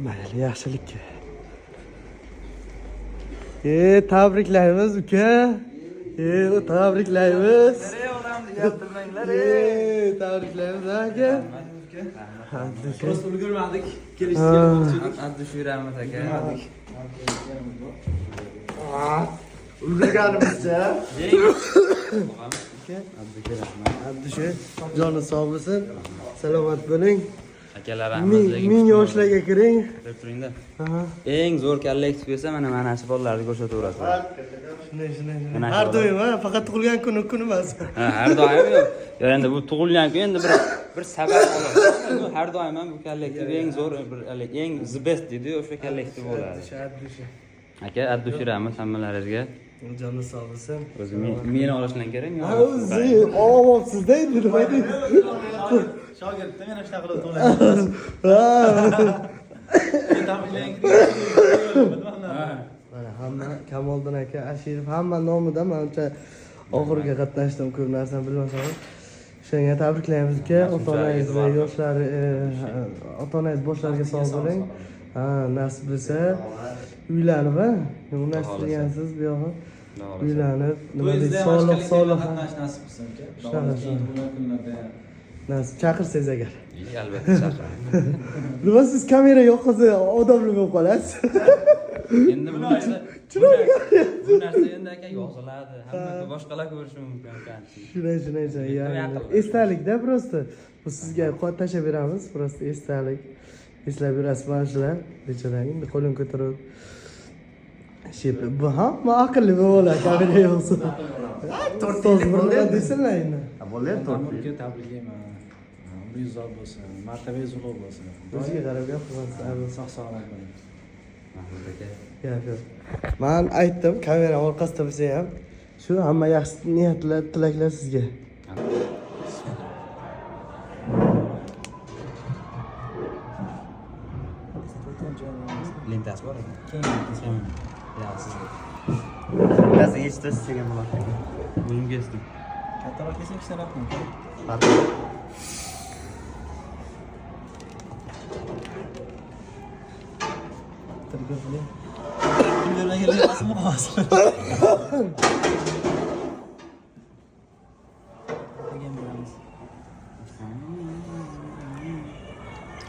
Mayli, yaxshilik. Tabriklaymiz uka. Tabriklaymiz. Tabriklaymiz aka. Prosta ulgurmadik. Kelishga olmoqchidik. Abdushuramiz aka. Ulgurganimizcha. Abdushur, joni sog' bo'lsin. Salomat bo'ling. Akalarimiz Ming yoshlarga kiring. turingda. Eng zo'r kalla ekib qo'ysa mana shu bolalarni ko'rsataverasiz. Shunday. Har doim, faqat tug'ilgan kuni emas. Ha, har doim yo'q. Yo endi bu tug'ilgan kun endi bir sabab bo'ladi. Bu har doim ham bu kollektiv eng zo'r eng the best deydi, o'sha kollektiv bo'ladi. Aka, Abdushuramiz hammalaringizga. Joni sog' bo'lsin. O'zi meni olishdan kerak. O'zi olibsizda endi nima deysiz? Shogirdda meni shunaqa qilib to'laydi. Mana hamma Kamoliddin aka, Ashirov hamma nomidan menimcha oxiriga qatnashdim, ko'p narsani bilmasam. Shunga tabriklaymiz aka, ota-onangiz yoshlari, ota-onangiz boshlariga sog' bo'ling. Nasib bo'lsa uylanib, unashtirgansiz bu yog'i. Uylanib, nima deysiz, solih nasib qilsin aka. Shunaqa. Nasib chaqirsangiz agar. Albatta chaqiraman. Nima siz kamera yo'qsa odobli bo'lib qolasiz. Endi bu narsa endi aka yoziladi. Hamma boshqalar ko'rishi mumkin ekan. Shunday. Yani esdalikda prosta. Bu sizga tashlab beramiz, prosta esdalik. Eslab yurasiz mana shular. Bechoralar endi qo'lini ko'tarib. Bu hamma aqlli bo'ladi, kamera yo'qsa. 4 yil bo'ldi desinlar endi. Bo'ladi 4 yil. Tabriklayman. Umringiz uzoq bo'lsin, martabangiz ulug' bo'lsin. O'ziga qarab gapirasiz. Sog'-salomat bo'ling. Mahmud aka. Gap. Men aytdim, kamera orqasida bo'lsa ham, shu hamma yaxshi niyatlar, tilaklar sizga. Lentasi bor ekan. Keyin Ya sizga. Lentasi yechtirasiz degan bo'lar. O'zimga esdim. kattaroq desang ishlanadimi? Tergov qiling. Kimlarga kelayapsizmi?